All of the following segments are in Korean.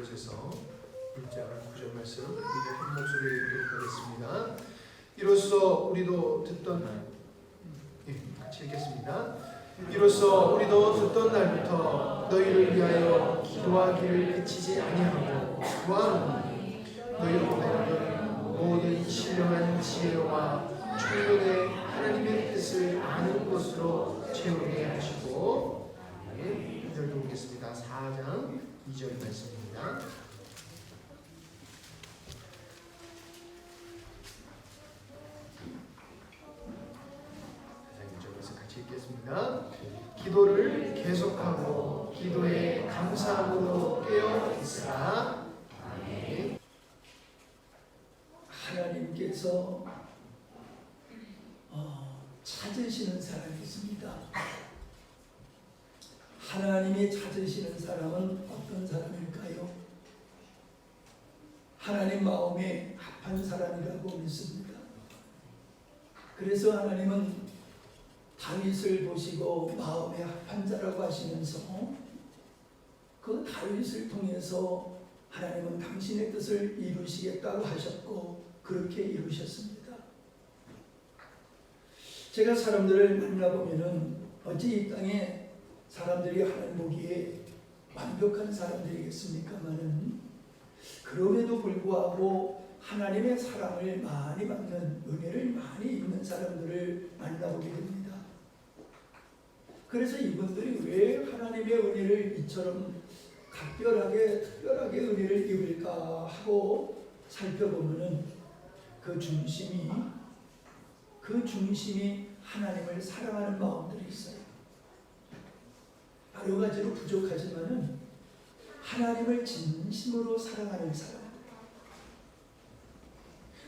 곳에서 1장 9절 말씀 우리 한 목소리로 읽도록 하겠습니다. 이로써 우리도 듣던 같이 읽겠습니다. 이로써 우리도 듣던 날부터 너희를 위하여 기도하기를 그치지 아니하고 구하노니 너희로 하여금 모든 신령한 지혜와 총명의 하나님의 뜻을 아는 것으로 채우게 하시고 2절도 보겠습니다. 4장 2절 말씀입니다. 4장 2절 말씀 같이 읽겠습니다. 기도를 계속하고 기도에 감사함으로 깨어 있으라. 아멘. 하나님께서 찾으시는 사람이 있습니다. 하나님이 찾으시는 사람은 어떤 사람일까요? 하나님 마음에 합한 사람이라고 믿습니다. 그래서 하나님은 다윗을 보시고 마음에 합한 자라고 하시면서 그 다윗을 통해서 하나님은 당신의 뜻을 이루시겠다고 하셨고 그렇게 이루셨습니다. 제가 사람들을 만나보면은 어찌 이 땅에 사람들이 하나님 보기에 완벽한 사람들이겠습니까마는 그럼에도 불구하고 하나님의 사랑을 많이 받는 은혜를 많이 입는 사람들을 만나보게 됩니다. 그래서 이분들이 왜 하나님의 은혜를 이처럼 각별하게 특별하게 은혜를 입을까 하고 살펴보면은 그 중심이 하나님을 사랑하는 마음들이 있어요. 여러 가지로 부족하지만은 하나님을 진심으로 사랑하는 사람,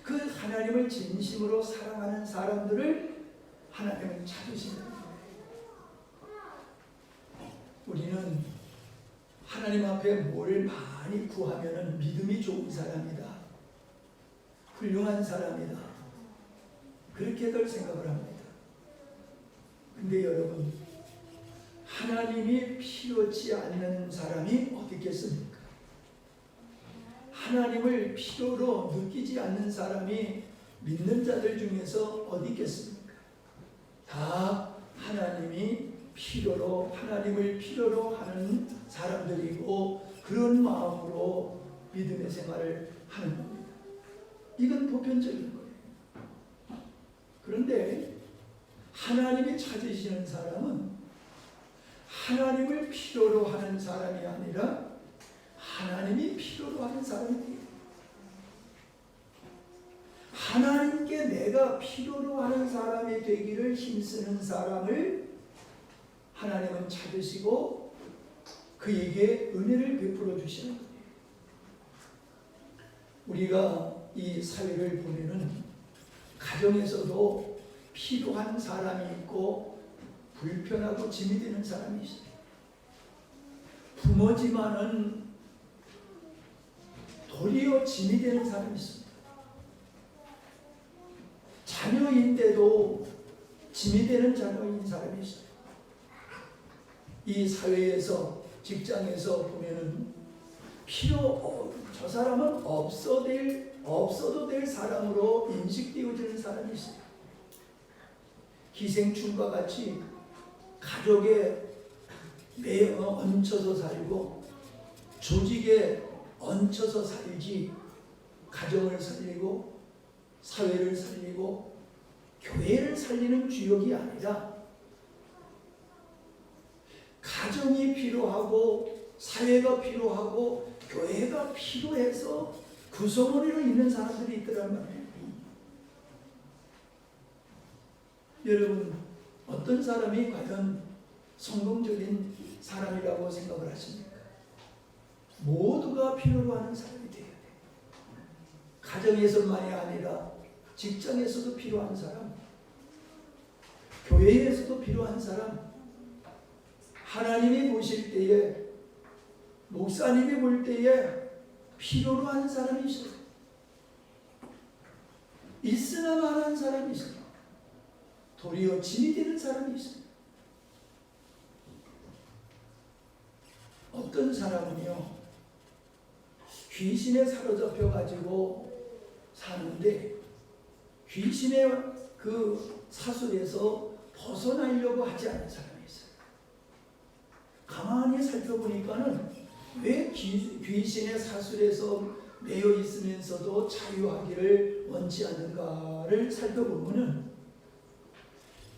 그 하나님을 진심으로 사랑하는 사람들을 하나님은 찾으시는 거예요. 우리는 하나님 앞에 뭘 많이 구하면은 믿음이 좋은 사람이다, 훌륭한 사람이다, 그렇게들 생각을 합니다. 근데 여러분, 하나님이 필요치 않는 사람이 어디 있겠습니까? 하나님을 필요로 느끼지 않는 사람이 믿는 자들 중에서 어디 있겠습니까? 다 하나님을 필요로 하는 사람들이고 그런 마음으로 믿음의 생활을 하는 겁니다. 이건 보편적인 거예요. 그런데 하나님이 찾으시는 사람은 하나님을 필요로 하는 사람이 아니라 하나님이 필요로 하는 사람이 돼요. 하나님께 내가 필요로 하는 사람이 되기를 힘쓰는 사람을 하나님은 찾으시고 그에게 은혜를 베풀어 주시는 거예요. 우리가 이 사회를 보면은 가정에서도 필요한 사람이 있고 불편하고 짐이 되는 사람이 있어요. 부모지만은 도리어 짐이 되는 사람이 있습니다. 자녀인데도 짐이 되는 자녀인 사람이 있어요. 이 사회에서, 직장에서 보면은 저 사람은 없어도 될 사람으로 인식되어지는 사람이 있어요. 기생충과 같이 가족에 얹혀서 살고 조직에 얹혀서 살지 가정을 살리고 사회를 살리고 교회를 살리는 주역이 아니라 가정이 필요하고 사회가 필요하고 교회가 필요해서 구성원으로 있는 사람들이 있더란 말이에요. 여러분, 어떤 사람이 과연 성공적인 사람이라고 생각을 하십니까? 모두가 필요로 하는 사람이 되어야 돼요. 가정에서만이 아니라 직장에서도 필요한 사람, 교회에서도 필요한 사람, 하나님이 보실 때에, 목사님이 볼 때에 필요로 하는 사람이 있어요. 있으나 말하는 사람이 있어요. 도리어 짐이 되는 사람이 있어요. 어떤 사람은요, 귀신에 사로잡혀 가지고 사는데 귀신의 그 사슬에서 벗어나려고 하지 않는 사람이 있어요. 가만히 살펴보니까는 왜 귀신의 사슬에서 매여 있으면서도 자유하기를 원치 않는가를 살펴보면은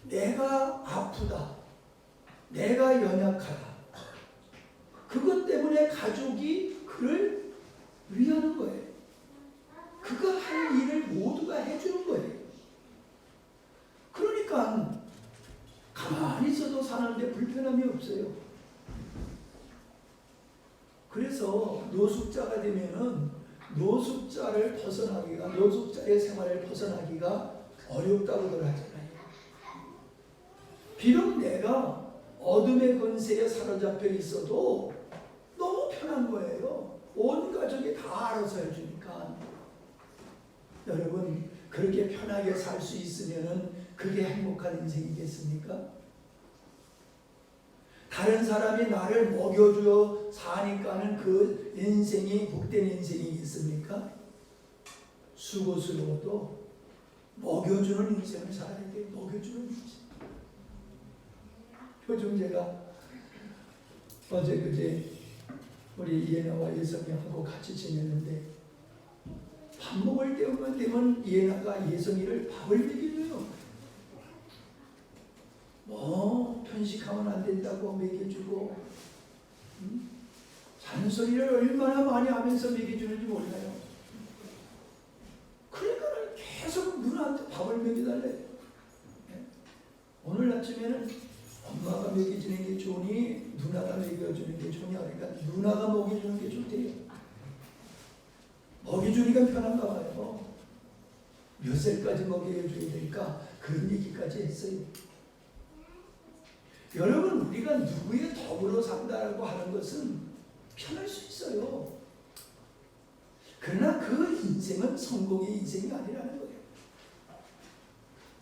내가 아프다, 내가 연약하다, 그것 때문에 가족이 그를 위하는 거예요. 그가 할 일을 모두가 해주는 거예요. 그러니까 가만히 있어도 사는데 불편함이 없어요. 그래서 노숙자가 되면은 노숙자의 생활을 벗어나기가 어렵다고들 하잖아요. 비록 내가 어둠의 권세에 사로잡혀 있어도 너무 편한 거예요. 온 가족이 다 알아서 해주니까. 여러분, 그렇게 편하게 살 수 있으면은 그게 행복한 인생이겠습니까? 다른 사람이 나를 먹여주어 사니까는 그 인생이 복된 인생이 있습니까? 수고스러워도 먹여주는 인생을 살아야 돼. 먹여주는 인생. 요즘 제가 어제 그제 우리 이해나와 예성이하고 같이 지냈는데 밥 먹을 때만 되면 이해나가 예성이를 밥을 먹여줘요. 뭐 편식하면 안 된다고 먹여주고 잔소리를 얼마나 많이 하면서 먹여주는지 몰라요. 그러니까 계속 누나한테 밥을 먹여달래. 오늘 아침에는 엄마가 먹여주는 게 좋으니 누나가 먹여주는 게 좋냐. 그러니까 누나가 먹여주는 게 좋대요. 먹여주니까 편한가 봐요. 몇 살까지 먹여줘야 될까? 그런 얘기까지 했어요. 여러분, 우리가 누구의 덕으로 산다고 하는 것은 편할 수 있어요. 그러나 그 인생은 성공의 인생이 아니라는 거예요.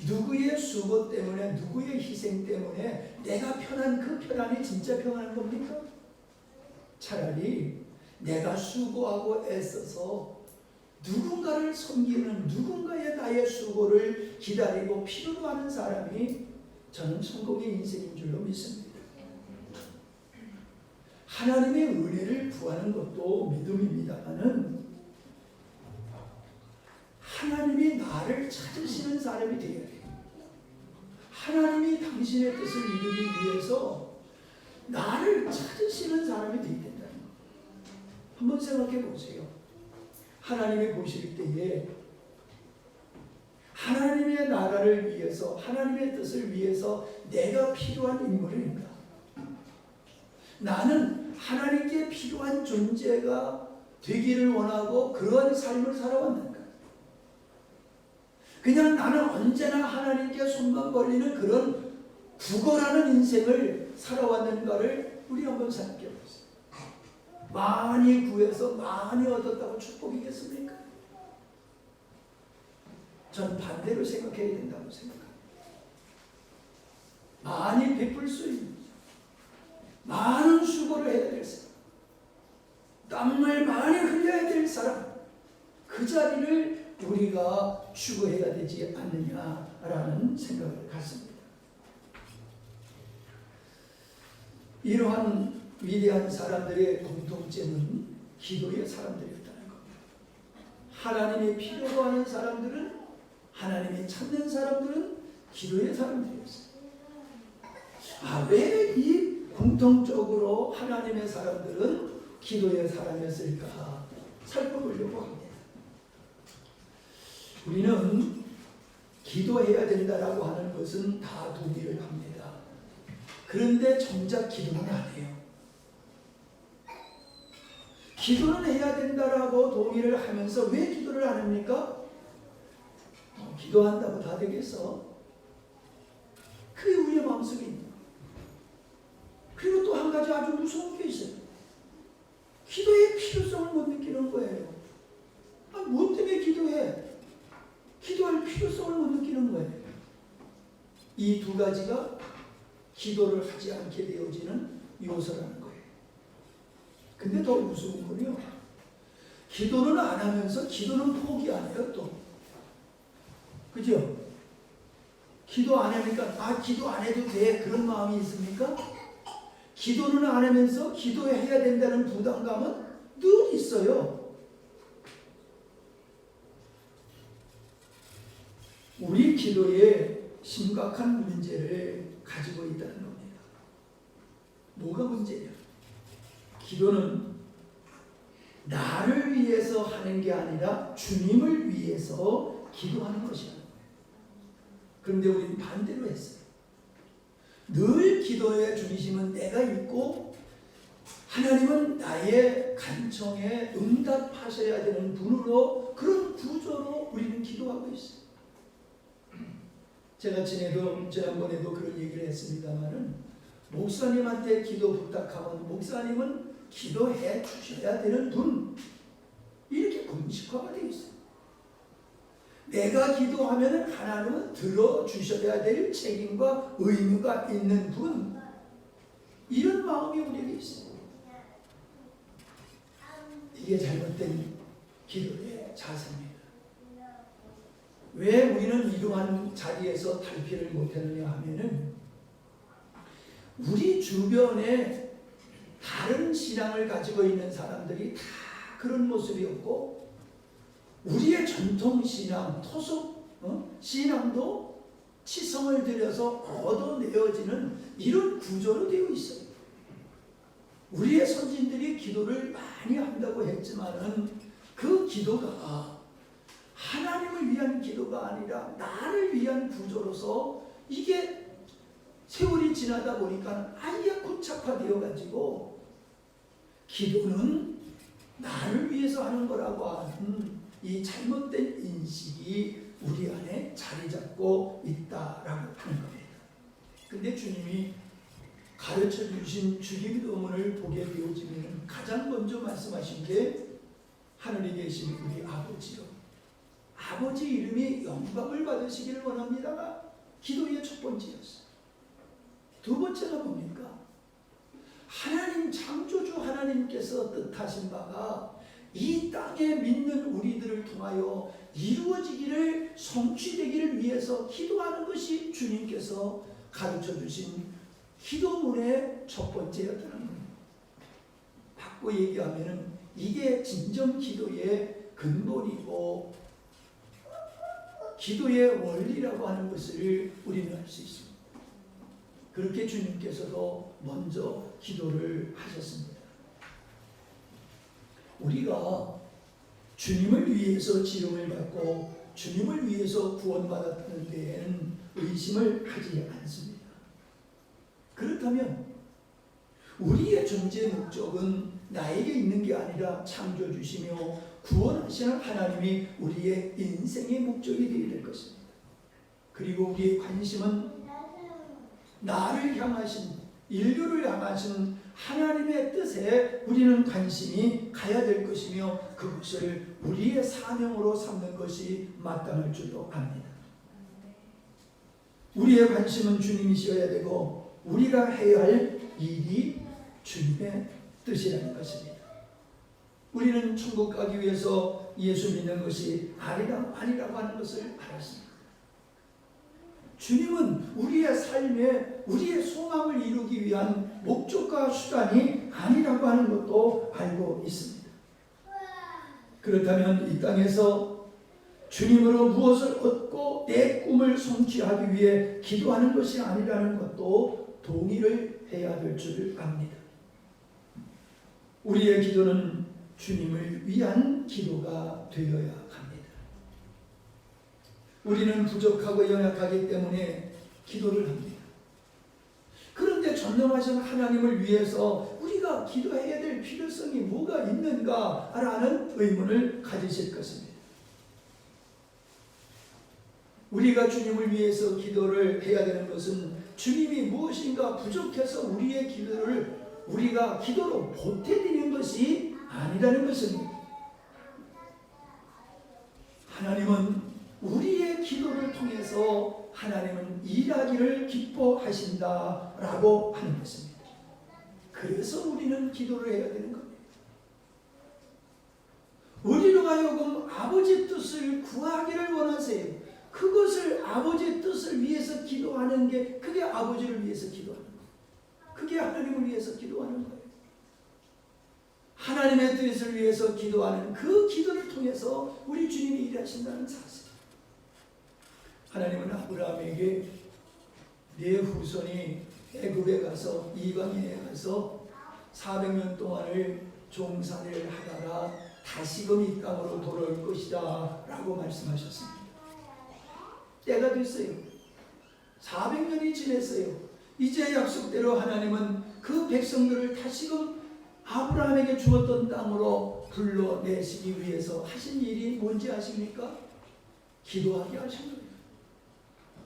누구의 수고 때문에, 누구의 희생 때문에 내가 편한 그 편안이 진짜 편한 겁니까? 차라리 내가 수고하고 애써서 누군가를 섬기는, 누군가의 나의 수고를 기다리고 필요로 하는 사람이 저는 성공의 인생인 줄로 믿습니다. 하나님의 은혜를 구하는 것도 믿음입니다만은 하나님이 나를 찾으시는 사람이 되어야 돼요. 하나님이 당신의 뜻을 이루기 위해서 나를 찾으시는 사람이 되어야 된다는 거. 한번 생각해 보세요. 하나님이 보실 때에 하나님의 나라를 위해서, 하나님의 뜻을 위해서 내가 필요한 인물인가? 나는 하나님께 필요한 존재가 되기를 원하고 그러한 삶을 살아왔는가? 그냥 나는 언제나 하나님께 손만 벌리는 그런 구걸하는 인생을 살아왔는가를 우리 한번 생각해 보세요. 많이 구해서 많이 얻었다고 축복이겠습니까? 전 반대로 생각해야 된다고 생각합니다. 많이 베풀 수 있는, 많은 수고를 해야 될 사람, 땀을 많이 흘려야 될 사람, 그 자리를 우리가 추구해야 되지 않느냐라는 생각을 갖습니다. 이러한 위대한 사람들의 공통점은 기도의 사람들이었다는 겁니다. 하나님이 필요로 하는 사람들은, 하나님이 찾는 사람들은 기도의 사람들이었어요. 왜 이 공통적으로 하나님의 사람들은 기도의 사람이었을까 살펴보려고 합니다. 우리는 기도해야 된다라고 하는 것은 다 동의를 합니다. 그런데 정작 기도는 안 해요. 기도는 해야 된다라고 동의를 하면서 왜 기도를 안 합니까? 기도한다고 다 되겠어? 그게 우리의 마음속에 있는 거예요. 그리고 또 한 가지 아주 무서운 게 있어요. 기도의 필요성을 못 느끼는 거예요. 뭐 때문에 기도해? 기도할 필요성을 못 느끼는 거예요. 이 두 가지가 기도를 하지 않게 되어지는 요소라는 거예요. 근데 더 무서운 건요, 기도는 안 하면서 기도는 포기 안 해요 또. 그죠? 기도 안 하니까 기도 안 해도 돼 그런 마음이 있습니까? 기도는 안 하면서 기도해야 된다는 부담감은 늘 있어요. 우리 기도에 심각한 문제를 가지고 있다는 겁니다. 뭐가 문제냐? 기도는 나를 위해서 하는 게 아니라 주님을 위해서 기도하는 것이야. 그런데 우리는 반대로 했어요. 늘 기도의 중심은 내가 있고 하나님은 나의 간청에 응답하셔야 되는 분으로, 그런 구조로 우리는 기도하고 있어요. 제가 지난번에도 그런 얘기를 했습니다마는, 목사님한테 기도 부탁하면 목사님은 기도해 주셔야 되는 분, 이렇게 공식화가 되어 있어요. 내가 기도하면 하나님은 들어주셔야 될 책임과 의무가 있는 분, 이런 마음이 우리에게 있어요. 이게 잘못된 기도의 자세입니다. 왜 우리는 이러한 자리에서 탈피를 못하느냐 하면은, 우리 주변에 다른 신앙을 가지고 있는 사람들이 다 그런 모습이었고, 우리의 전통 신앙, 토속 신앙도 치성을 들여서 얻어내어지는 이런 구조로 되어 있어요. 우리의 선진들이 기도를 많이 한다고 했지만은 그 기도가 하나님을 위한 기도가 아니라 나를 위한 구조로서, 이게 세월이 지나다 보니까 아예 고착화되어 가지고 기도는 나를 위해서 하는 거라고 하는 이 잘못된 인식이 우리 안에 자리 잡고 있다라고 하는 겁니다. 근데 주님이 가르쳐 주신 주기도문을 보게 되어지면 가장 먼저 말씀하신 게 하늘에 계신 우리 아버지요, 아버지 이름이 영광을 받으시기를 원합니다가 기도의 첫 번째였어요. 두 번째가 뭡니까? 하나님, 창조주 하나님께서 뜻하신 바가 이 땅에 믿는 우리들을 통하여 이루어지기를, 성취되기를 위해서 기도하는 것이 주님께서 가르쳐 주신 기도문의 첫 번째였다는 겁니다. 바꿔 얘기하면 이게 진정 기도의 근본이고 기도의 원리라고 하는 것을 우리는 알 수 있습니다. 그렇게 주님께서도 먼저 기도를 하셨습니다. 우리가 주님을 위해서 지름을 받고 주님을 위해서 구원받았다는 데에는 의심을 하지 않습니다. 그렇다면 우리의 존재 목적은 나에게 있는 게 아니라 창조주시며 구원하시는 하나님이 우리의 인생의 목적이 되어야 될 것입니다. 그리고 우리의 관심은 나를 향하신, 인류를 향하신 하나님의 뜻에 우리는 관심이 가야 될 것이며, 그것을 우리의 사명으로 삼는 것이 마땅할 줄도 압니다. 우리의 관심은 주님이셔야 되고 우리가 해야 할 일이 주님의 뜻이라는 것입니다. 우리는 천국 가기 위해서 예수 믿는 것이 아니라고 하는 것을 알았습니다. 주님은 우리의 삶에 우리의 소망을 이루기 위한 목적과 수단이 아니라고 하는 것도 알고 있습니다. 그렇다면 이 땅에서 주님으로 무엇을 얻고 내 꿈을 성취하기 위해 기도하는 것이 아니라는 것도 동의를 해야 될 줄 압니다. 우리의 기도는 주님을 위한 기도가 되어야 합니다. 우리는 부족하고 연약하기 때문에 기도를 합니다. 그런데 전능하신 하나님을 위해서 우리가 기도해야 될 필요성이 뭐가 있는가라는 의문을 가지실 것입니다. 우리가 주님을 위해서 기도를 해야 되는 것은 주님이 무엇인가 부족해서 우리의 기도를 우리가 기도로 보태드리는 것이 아니라는 것입니다. 하나님은 우리의 기도를 통해서 하나님은 일하기를 기뻐하신다라고 하는 것입니다. 그래서 우리는 기도를 해야 되는 겁니다. 하여금 아버지 뜻을 구하기를 원하세요. 그것을 아버지 뜻을 위해서 기도하는 게 그게 아버지를 위해서 기도하는 거예요. 그게 하나님을 위해서 기도하는 거예요. 하나님의 뜻을 위해서 기도하는 그 기도를 통해서 우리 주님이 일하신다는 사실. 하나님은 아브라함에게 네 후손이 애굽에 가서 이방인에 가서 400년 동안을 종살이를 하다가 다시금 이 땅으로 돌아올 것이다 라고 말씀하셨습니다. 때가 됐어요. 400년이 지났어요. 이제 약속대로 하나님은 그 백성들을 다시금 아브라함에게 주었던 땅으로 불러내시기 위해서 하신 일이 뭔지 아십니까? 기도하게 하신 거예요.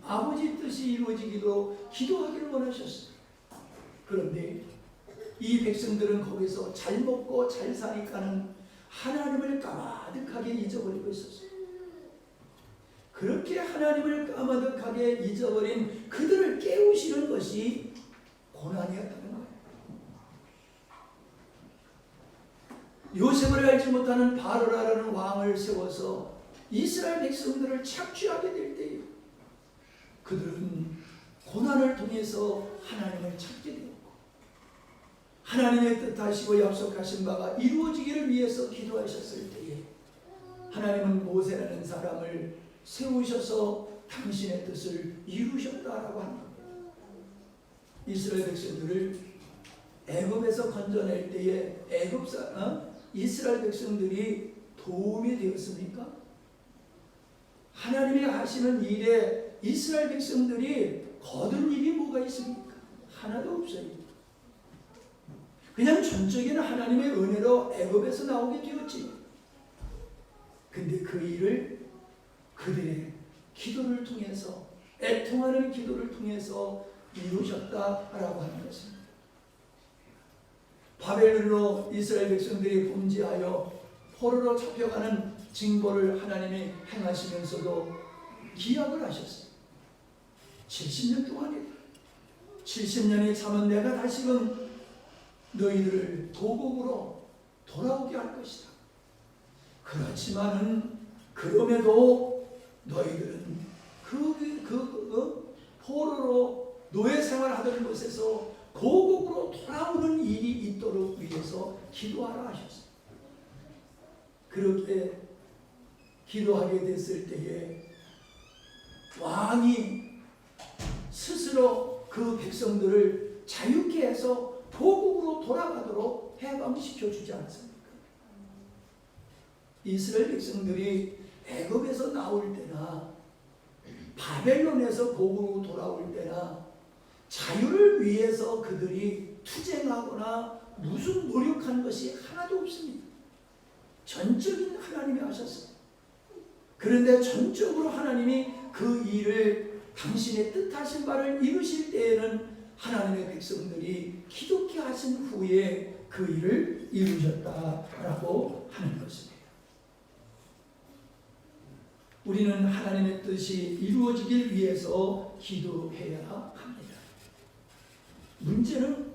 아버지 뜻이 이루어지기로 기도하기를 원하셨어요. 그런데 이 백성들은 거기서 잘 먹고 잘 사니까는 하나님을 까마득하게 잊어버리고 있었어요. 그렇게 하나님을 까마득하게 잊어버린 그들을 깨우시는 것이 고난이었다는 거예요. 요셉을 알지 못하는 바로라라는 왕을 세워서 이스라엘 백성들을 착취하게 될 때에 그들은 고난을 통해서 하나님을 찾게 되었고 하나님의 뜻하시고 약속하신 바가 이루어지기를 위해서 기도하셨을 때에 하나님은 모세라는 사람을 세우셔서 당신의 뜻을 이루셨다라고 합니다. 이스라엘 백성들을 애굽에서 건져낼 때에 이스라엘 백성들이 도움이 되었습니까? 하나님이 하시는 일에 이스라엘 백성들이 거둔 일이 뭐가 있습니까? 하나도 없어요. 그냥 전적인 하나님의 은혜로 애굽에서 나오게 되었지. 근데 그 일을 그들의 기도를 통해서 애통하는 기도를 통해서 이루셨다라고 하는 것입니다. 바벨론으로 이스라엘 백성들이 범죄하여 포로로 잡혀가는 징벌을 하나님이 행하시면서도 기약을 하셨어요. 70년 동안에 70년이 참은 내가 다시금 너희들을 도곡으로 돌아오게 할 것이다. 그렇지만은 그럼에도 너희들은 그 포로로 노예 생활하던 곳에서 고국으로 돌아오는 일이 있도록 위해서 기도하라 하셨어요. 그렇게 기도하게 됐을 때에 왕이 스스로 그 백성들을 자유케 해서 고국으로 돌아가도록 해방시켜 주지 않습니까? 이스라엘 백성들이 애굽에서 나올 때나 바벨론에서 고국으로 돌아올 때나 자유를 위해서 그들이 투쟁하거나 무슨 노력한 것이 하나도 없습니다. 전적인 하나님이 하셨어요. 그런데 전적으로 하나님이 그 일을 당신의 뜻하신 바를 이루실 때에는 하나님의 백성들이 기독케 하신 후에 그 일을 이루셨다라고 하는 것입니다. 우리는 하나님의 뜻이 이루어지길 위해서 기도해야 합니다. 문제는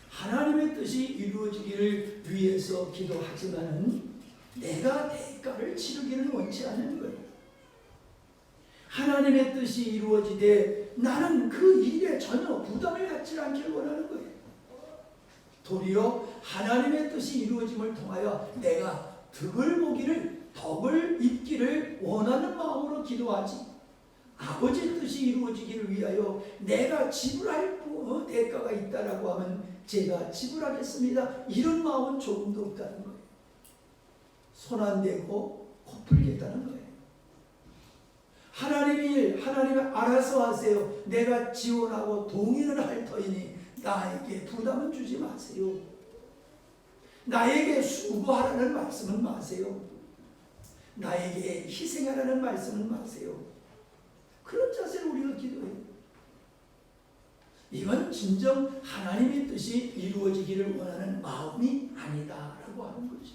하나님의 뜻이 이루어지기를 위해서 기도하지만 내가 대가를 치르기를 원치 않는 거예요. 하나님의 뜻이 이루어지되 나는 그 일에 전혀 부담을 갖지 않기를 원하는 거예요. 도리어 하나님의 뜻이 이루어짐을 통하여 내가 덕을 입기를 원하는 마음으로 기도하지, 아버지 뜻이 이루어지기를 위하여 내가 지불할 대가가 있다라고 하면 제가 지불하겠습니다, 이런 마음은 조금도 없다는 거예요. 손 안 대고 코 풀겠다는 거예요. 하나님이 알아서 하세요. 내가 지원하고 동의는 할 터이니 나에게 부담은 주지 마세요. 나에게 수고하라는 말씀은 마세요. 나에게 희생하라는 말씀은 마세요. 그런 자세로 우리가 기도해요. 이건 진정 하나님의 뜻이 이루어지기를 원하는 마음이 아니다라고 하는 거지.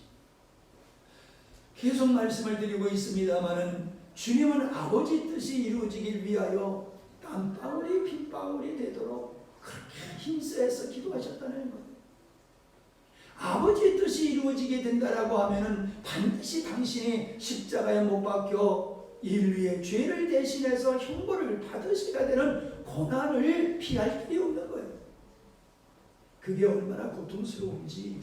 계속 말씀을 드리고 있습니다마는 주님은 아버지 뜻이 이루어지길 위하여 땀방울이 빗방울이 되도록 그렇게 힘써서 기도하셨다는 거예요. 아버지의 뜻이 이루어지게 된다라고 하면은 반드시 당신이 십자가에 못 박혀 인류의 죄를 대신해서 형벌을 받으셔야 되는 고난을 피할 길이 없는 거예요. 그게 얼마나 고통스러운지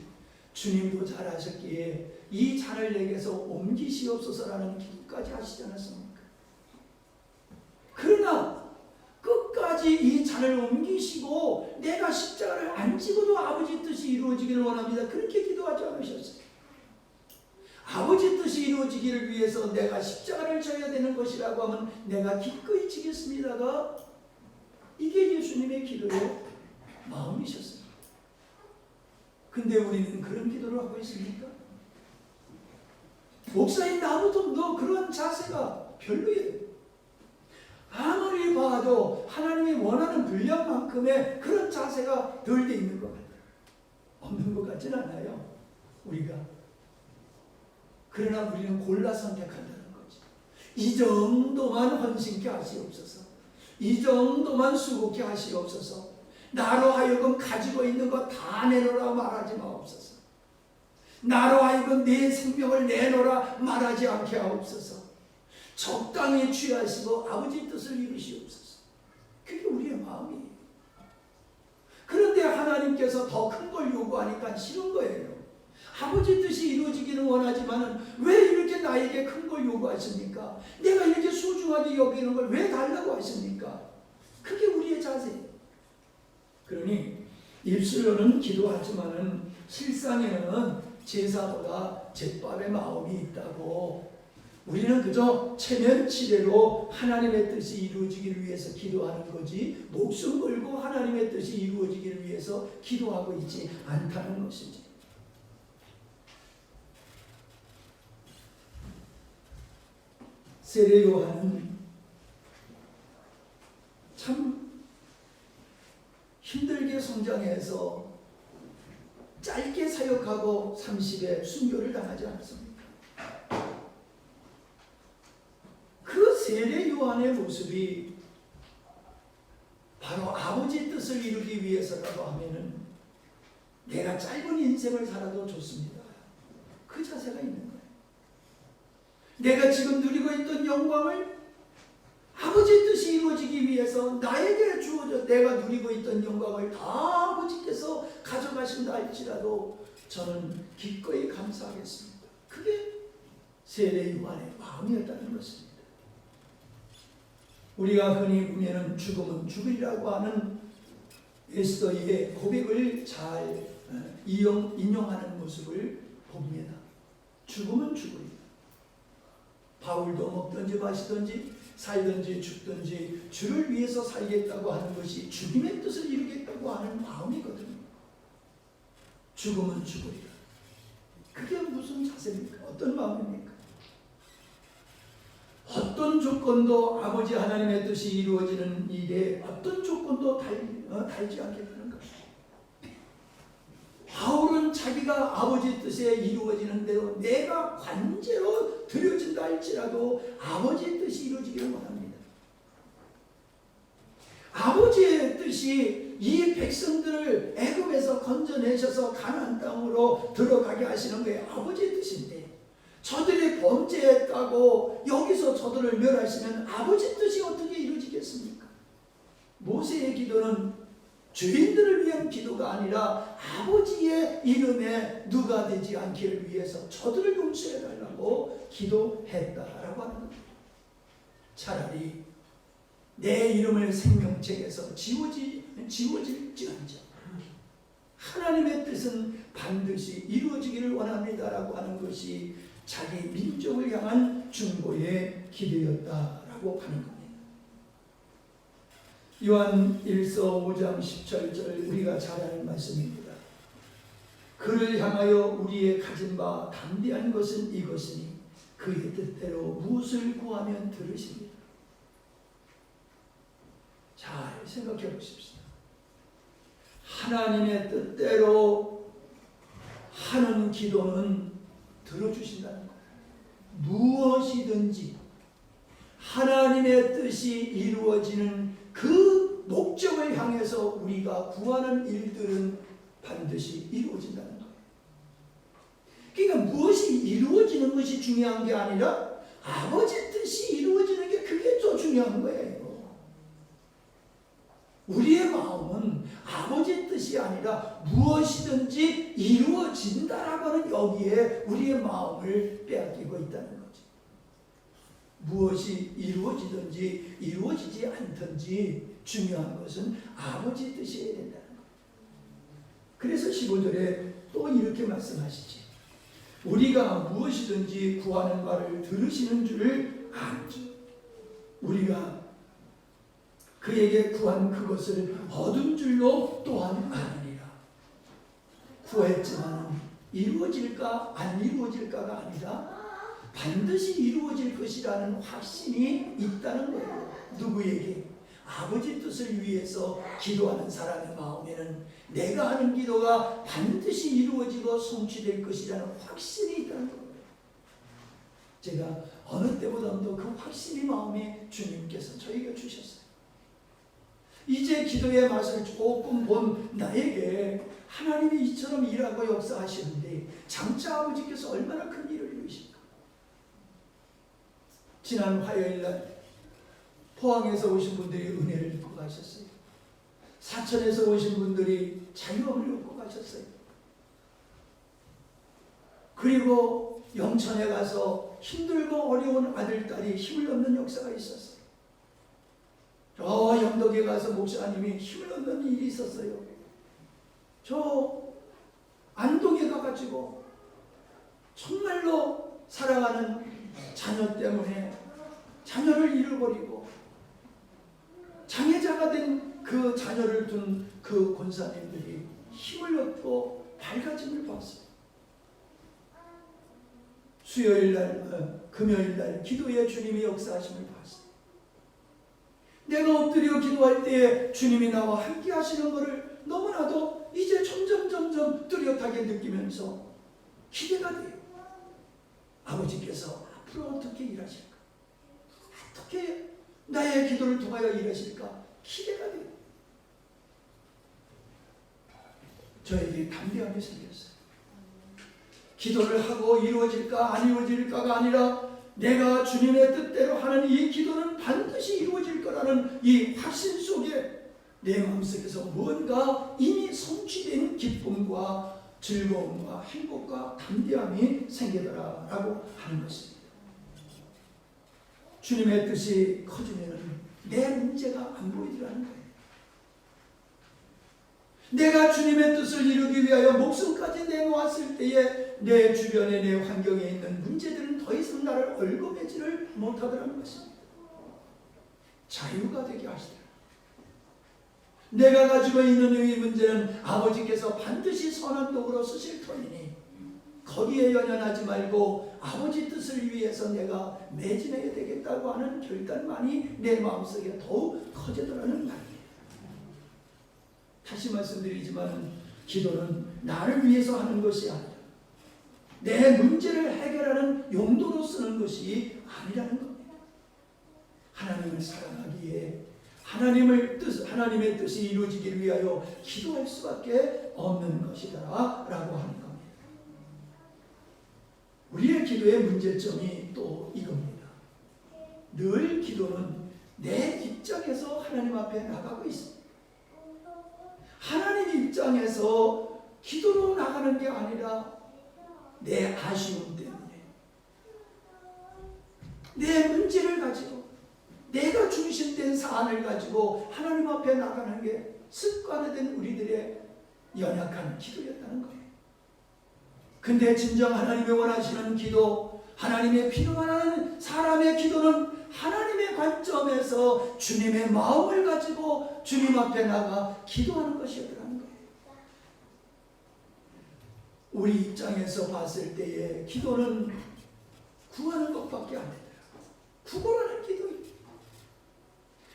주님도 잘 아셨기에 이 잔을 내게서 옮기시옵소서라는 기도까지 하시지 않았습니까? 그러나 끝까지 이 잔을 옮기시고 내가 십자가를 안 지고도 아버지 뜻이 이루어지기를 원합니다. 그렇게 기도하지 않으셨어요. 아버지 뜻이 이루어지기를 위해서 내가 십자가를 져야 되는 것이라고 하면 내가 기꺼이 지겠습니다가 이게 예수님의 기도의 마음이셨어요. 근데 우리는 그런 기도를 하고 있습니까? 목사님 나부터 너 그런 자세가 별로예요. 아무리 봐도 하나님이 원하는 분량만큼의 그런 자세가 덜 돼 있는 것 같아요. 없는 것 같진 않아요. 우리가. 그러나 우리는 골라 선택한다는 거지. 이 정도만 헌신케 하시옵소서. 이 정도만 수고케 하시옵소서. 나로 하여금 가지고 있는 거 다 내놓으라 말하지 마옵소서. 나로 하여금 내 생명을 내놓으라 말하지 않게 하옵소서. 적당히 취하시고 아버지 뜻을 이루시옵소서. 그게 우리의 마음이에요. 그런데 하나님께서 더 큰 걸 요구하니까 싫은 거예요. 아버지 뜻이 이루어지기는 원하지만 왜 이렇게 나에게 큰 걸 요구하십니까? 내가 이렇게 소중하게 여기는 걸 왜 달라고 하십니까? 그게 우리의 자세예요. 그러니 입술로는 기도하지만은 실상에는 제사보다 제밥의 마음이 있다고, 우리는 그저 체면치레로 하나님의 뜻이 이루어지기를 위해서 기도하는 거지 목숨 걸고 하나님의 뜻이 이루어지기를 위해서 기도하고 있지 않다는 것이지. 세례 요한은 참 힘들게 성장해서 짧게 사역하고 30에 순교를 당하지 않았습니까? 그 세례 요한의 모습이 바로 아버지 뜻을 이루기 위해서라고 하면은 내가 짧은 인생을 살아도 좋습니다. 그 자세가 있는 거예요. 내가 지금 누리고 있던 영광을 아버지 뜻이 이루어지기 위해서 나에게 주어져 내가 누리고 있던 영광을 다 아버지께서 가져가신다 할지라도 저는 기꺼이 감사하겠습니다. 그게 세례 요한의 마음이었다는 것입니다. 우리가 흔히 보면은 죽음은 죽으리라고 하는 에스더의 고백을 잘 인용하는 모습을 봅니다. 죽음은 죽으리라. 바울도 먹든지 마시든지 살든지 죽든지 주를 위해서 살겠다고 하는 것이 주님의 뜻을 이루겠다고 하는 마음이거든요. 죽음은 죽으리라. 그게 무슨 자세입니까? 어떤 마음입니까? 어떤 조건도 아버지 하나님의 뜻이 이루어지는 일에 어떤 조건도 달지 않겠다는 것입니다. 바울은 자기가 아버지 뜻에 이루어지는 대로 내가 관제로 드려진다 할지라도 아버지의 뜻이 이루어지기를 원합니다. 아버지의 뜻이 이 백성들을 애굽에서 건져내셔서 가나안 땅으로 들어가게 하시는 게 아버지의 뜻인데, 저들이 범죄했다고 여기서 저들을 멸하시면 아버지 뜻이 어떻게 이루어지겠습니까? 모세의 기도는 죄인들을 위한 기도가 아니라 아버지의 이름에 누가 되지 않기를 위해서 저들을 용서해달라고 기도했다라고 하는 겁니다. 차라리 내 이름을 생명책에서 지워질지언정 하나님의 뜻은 반드시 이루어지기를 원합니다라고 하는 것이 자기 민족을 향한 중보의 기도였다라고 하는 겁니다. 요한 1서 5장 17절 우리가 잘 아는 말씀입니다. 그를 향하여 우리의 가진 바 담대한 것은 이것이니 그의 뜻대로 무엇을 구하면 들으십니다. 잘 생각해 보십시다. 하나님의 뜻대로 하는 기도는 들어주신다는 거예요. 무엇이든지 하나님의 뜻이 이루어지는 그 목적을 향해서 우리가 구하는 일들은 반드시 이루어진다는 거예요. 그러니까 무엇이 이루어지는 것이 중요한 게 아니라 아버지 뜻이 이루어지는 게 그게 더 중요한 거예요. 우리의 마음은 아버지 뜻이 아니라 무엇이든지 이루어진다라고 하는 여기에 우리의 마음을 빼앗기고 있다는 거지. 무엇이 이루어지든지 이루어지지 않든지 중요한 것은 아버지 뜻이어야 된다는 거예요. 그래서 15절에 또 이렇게 말씀하시지. 우리가 무엇이든지 구하는 바를 들으시는 줄을 알지. 우리가 그에게 구한 그것을 얻은 줄로 또한 아느니라. 구했지만 이루어질까 안 이루어질까가 아니라 반드시 이루어질 것이라는 확신이 있다는 거예요. 누구에게? 아버지 뜻을 위해서 기도하는 사람의 마음에는 내가 하는 기도가 반드시 이루어지고 성취될 것이라는 확신이 있다는 거예요. 제가 어느 때보다도 그 확신이 마음에 주님께서 저에게 주셨어요. 이제 기도의 맛을 조금 본 나에게 하나님이 이처럼 일하고 역사하시는데 장차 아버지께서 얼마나 큰 일을 이루실까. 지난 화요일날 포항에서 오신 분들이 은혜를 입고 가셨어요. 사천에서 오신 분들이 자유함을 얻고 가셨어요. 그리고 영천에 가서 힘들고 어려운 아들, 딸이 힘을 얻는 역사가 있었어요. 저 영덕에 가서 목사님이 힘을 얻는 일이 있었어요. 저 안동에 가가지고 정말로 사랑하는 자녀 때문에 자녀를 잃어버리고 장애자가 된 그 자녀를 둔 그 권사님들이 힘을 얻고 밝아짐을 봤어요. 수요일날, 금요일날 기도에 주님이 역사하심을 봤어요. 내가 엎드려 기도할 때에 주님이 나와 함께 하시는 것을 너무나도 이제 점점 뚜렷하게 느끼면서 기대가 돼요. 아버지께서 앞으로 어떻게 일하실까? 어떻게 나의 기도를 통하여 일하실까? 기대가 돼요. 저에게 담대함이 생겼어요. 기도를 하고 이루어질까 안 이루어질까가 아니라 내가 주님의 뜻대로 하는 이 기도는 반드시 이루어질 거라는 이 확신 속에 내 마음속에서 뭔가 이미 성취된 기쁨과 즐거움과 행복과 담대함이 생기더라라고 하는 것입니다. 주님의 뜻이 커지면 내 문제가 안 보이더라는 거예요. 내가 주님의 뜻을 이루기 위하여 목숨까지 내놓았을 때에 내 주변에 내 환경에 있는 문제들은 더 이상 나를 얽어매지를 못하더라는 것입니다. 자유가 되게 하시더라. 내가 가지고 있는 이 문제는 아버지께서 반드시 선한 도구로 쓰실 터이니 거기에 연연하지 말고 아버지 뜻을 위해서 내가 매진해야 되겠다고 하는 결단만이 내 마음속에 더욱 커지더라는 말입니다. 다시 말씀드리지만 기도는 나를 위해서 하는 것이 아니라 내 문제를 해결하는 용도로 쓰는 것이 아니라는 겁니다. 하나님을 사랑하기에 하나님의 뜻이 이루어지기 위하여 기도할 수밖에 없는 것이다라고 하는 겁니다. 우리의 기도의 문제점이 또 이겁니다. 늘 기도는 내 입장에서 하나님 앞에 나가고 있습니다. 하나님 입장에서 기도로 나가는 게 아니라 내 아쉬움 때문에 내 문제를 가지고 내가 중심된 사안을 가지고 하나님 앞에 나가는 게 습관화된 우리들의 연약한 기도였다는 거예요. 근데 진정 하나님이 원하시는 기도, 하나님의 필요한 사람의 기도는 하나님의 관점에서 주님의 마음을 가지고 주님 앞에 나가 기도하는 것이었다는 거예요. 우리 입장에서 봤을 때에 기도는 구하는 것밖에 안 되더라고요. 구걸하는 기도입니다.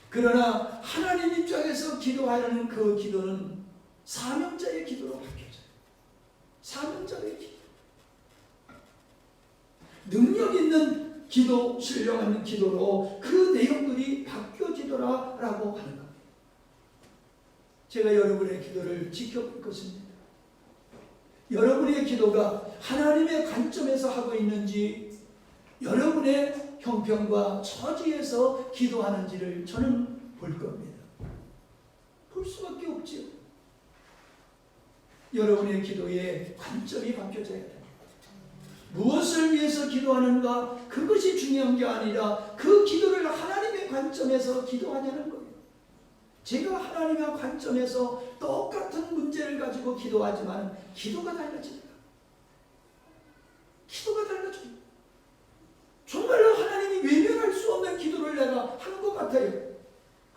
그러나 하나님 입장에서 기도하려는 그 기도는 사명자의 기도로 바뀌어져요. 사명자의 기도. 능력 있는 기도, 신령한 기도로 그 내용들이 바뀌어지더라라고 하는 겁니다. 제가 여러분의 기도를 지켜볼 것입니다. 여러분의 기도가 하나님의 관점에서 하고 있는지, 여러분의 형편과 처지에서 기도하는지를 저는 볼 겁니다. 볼 수밖에 없지요. 여러분의 기도의 관점이 바뀌어져야 됩니다. 무엇을 위해서 기도하는가, 그것이 중요한 게 아니라 그 기도를 하나님의 관점에서 기도하냐는 거예요. 제가 하나님의 관점에서 똑같은 문제를 가지고 기도하지만 기도가 달라집니다. 기도가 달라집니다. 정말로 하나님이 외면할 수 없는 기도를 내가 하는 것 같아요.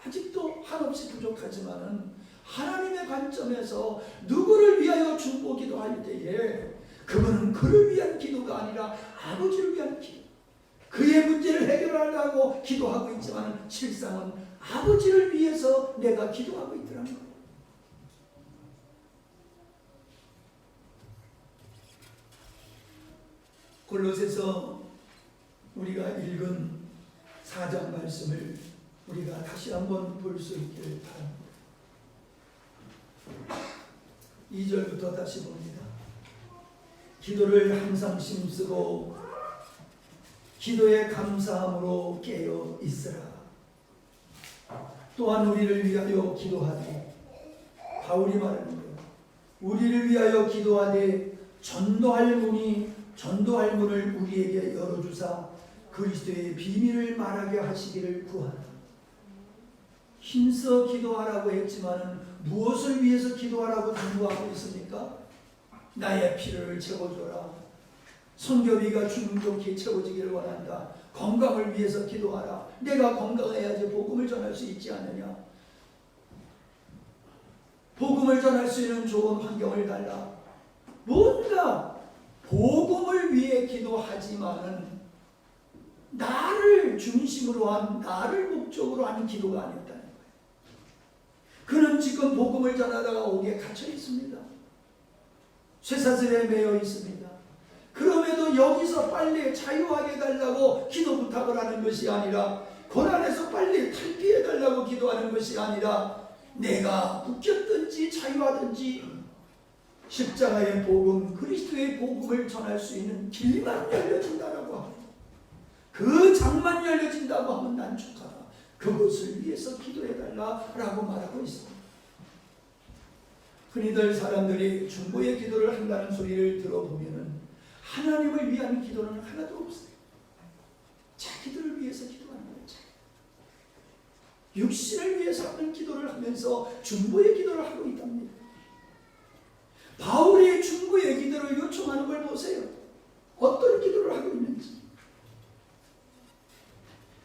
아직도 한없이 부족하지만은 하나님의 관점에서 누구를 위하여 중보 기도할 때에 그분은 그를 위한 기도가 아니라 아버지를 위한 기도, 그의 문제를 해결하려고 기도하고 있지만 실상은 아버지를 위해서 내가 기도하고 있더라는 거예요. 골로새서 우리가 읽은 4장 말씀을 우리가 다시 한번 볼 수 있기를 바랍니다. 2절부터 다시 봅니다. 기도를 항상 힘쓰고 기도에 감사함으로 깨어 있으라. 또한 우리를 위하여 기도하되, 바울이 말하는 거예요. 우리를 위하여 기도하되 전도할 문을 우리에게 열어주사 그리스도의 비밀을 말하게 하시기를 구하라. 힘써 기도하라고 했지만 무엇을 위해서 기도하라고 당부하고 있습니까? 나의 필요를 채워줘라. 성교비가 충분히 채워지기를 원한다. 건강을 위해서 기도하라. 내가 건강해야지 복음을 전할 수 있지 않느냐. 복음을 전할 수 있는 좋은 환경을 달라. 뭔가 복음을 위해 기도하지만은 나를 중심으로 한, 나를 목적으로 한 기도가 아니었다는 거예요. 그는 지금 복음을 전하다가 옥에 갇혀 있습니다. 쇠사슬에 매여 있습니다. 그럼에도 여기서 빨리 자유하게 해달라고 기도 부탁을 하는 것이 아니라, 고난에서 빨리 탈피해달라고 기도하는 것이 아니라, 내가 묶였든지 자유하든지 십자가의 복음, 그리스도의 복음을 전할 수 있는 길만 열려진다라고 하면, 그 장만 열려진다고 하면 난 축하다. 그것을 위해서 기도해달라라고 말하고 있습니다. 흔히들 사람들이 중보의 기도를 한다는 소리를 들어보면은 하나님을 위한 기도는 하나도 없어요. 자기들을 위해서 기도하는 거예요. 육신을 위해서 하는 기도를 하면서 중보의 기도를 하고 있답니다. 바울이 중보의 기도를 요청하는 걸 보세요. 어떤 기도를 하고 있는지.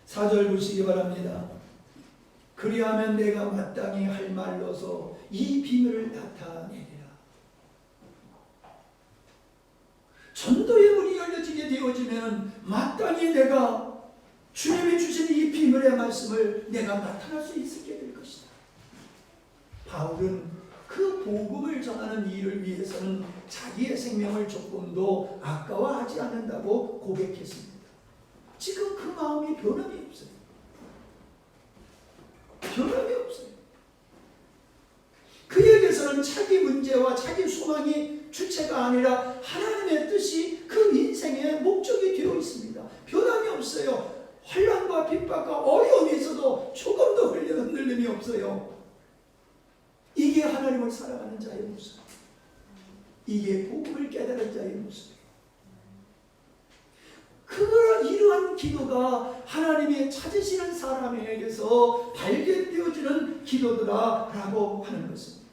4절 보시기 바랍니다. 그리하면 내가 마땅히 할 말로서 이 비밀을 나타내리라. 전도의 문이 열려지게 되어지면 마땅히 내가 주님이 주신 이 비밀의 말씀을 내가 나타날 수 있게 될 것이다. 바울은 그 복음을 전하는 일을 위해서는 자기의 생명을 조금도 아까워하지 않는다고 고백했습니다. 지금 그 마음이 변함이 없어요. 변함이 없어요. 그에게서는 자기 문제와 자기 소망이 주체가 아니라 하나님의 뜻이 그 인생의 목적이 되어 있습니다. 변함이 없어요. 환난과 핍박과 어려움이 있어도 조금도 흔들림이 없어요. 이게 하나님을 사랑하는 자의 모습, 이게 복음을 깨달은 자의 모습. 이러한 기도가 하나님이 찾으시는 사람에게서 발견되어지는 기도더라라고 하는 것입니다.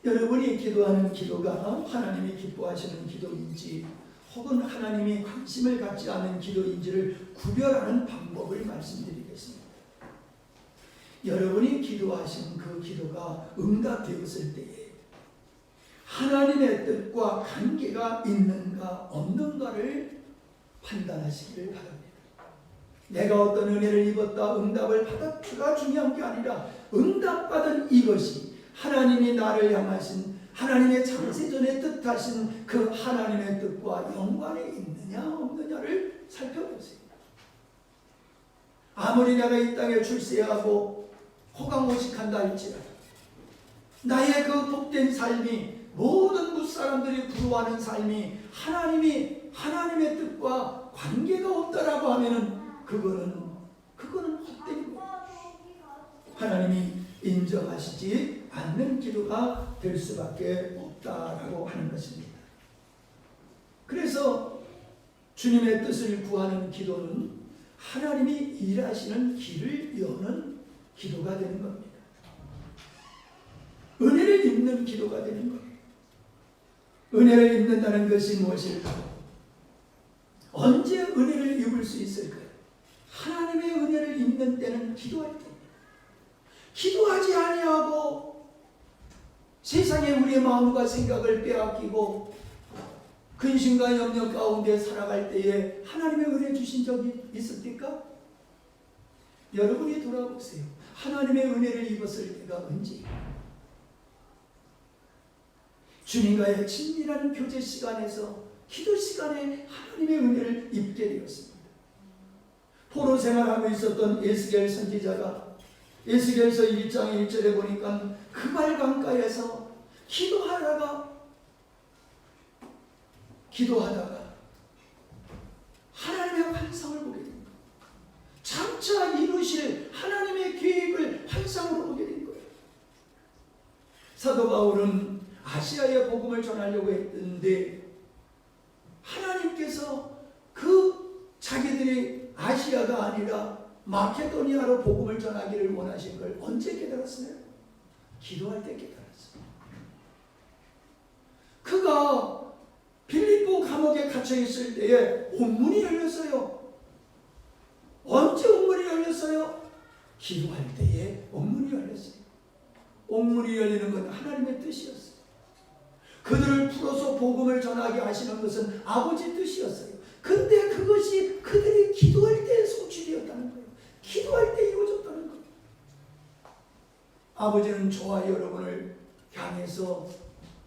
여러분이 기도하는 기도가 하나님이 기뻐하시는 기도인지 혹은 하나님이 관심을 갖지 않는 기도인지를 구별하는 방법을 말씀드리겠습니다. 여러분이 기도하신 그 기도가 응답되었을 때에 하나님의 뜻과 관계가 있는가 없는가를 판단하시기를 바랍니다. 내가 어떤 은혜를 입었다, 응답을 받았다가 중요한 게 아니라 응답받은 이것이 하나님이 나를 향하신 하나님의 창세전에 뜻하신 그 하나님의 뜻과 연관이 있느냐 없느냐를 살펴보세요. 아무리 내가 이 땅에 출세하고 호강호식한다 할지라도 나의 그 복된 삶이, 모든 무사람들이 부러워하는 삶이 하나님의 뜻과 관계가 없다라고 하면은 그거는 헛된 거예요. 하나님이 인정하시지 않는 기도가 될 수밖에 없다라고 하는 것입니다. 그래서 주님의 뜻을 구하는 기도는 하나님이 일하시는 길을 여는 기도가 되는 겁니다. 은혜를 입는 기도가 되는 겁니다. 은혜를 입는다는 것이 무엇일까? 언제 은혜를 입을 수 있을까요? 하나님의 은혜를 입는 때는 기도할 때입니다. 기도하지 아니하고 세상에 우리의 마음과 생각을 빼앗기고 근심과 염려 가운데 살아갈 때에 하나님의 은혜 주신 적이 있습니까? 여러분이 돌아보세요. 하나님의 은혜를 입었을 때가 언제예요? 주님과의 친밀한 교제 시간에서, 기도 시간에 하나님의 은혜를 입게 되었습니다. 포로 생활하고 있었던 에스겔 선지자가 에스겔서 1장 1절에 보니까 그발 강가에서 기도하다가 하나님의 환상을 보게 됩니다. 장차 이루실 하나님의 계획을 환상으로 보게 된 거예요. 사도 바울은 아시아에 복음을 전하려고 했는데 하나님께서 그 자기들이 아시아가 아니라 마케도니아로 복음을 전하기를 원하신 걸 언제 깨달았어요? 기도할 때 깨달았어요. 그가 빌립보 감옥에 갇혀 있을 때에 옥문이 열렸어요. 언제 옥문이 열렸어요? 기도할 때에 옥문이 열렸어요. 옥문이 열리는 건 하나님의 뜻이었어요. 그들을 풀어서 복음을 전하게 하시는 것은 아버지 뜻이었어요. 근데 그것이 그들이 기도할 때 성취되었다는 거예요. 기도할 때 이루어졌다는 거예요. 아버지는 저와 여러분을 향해서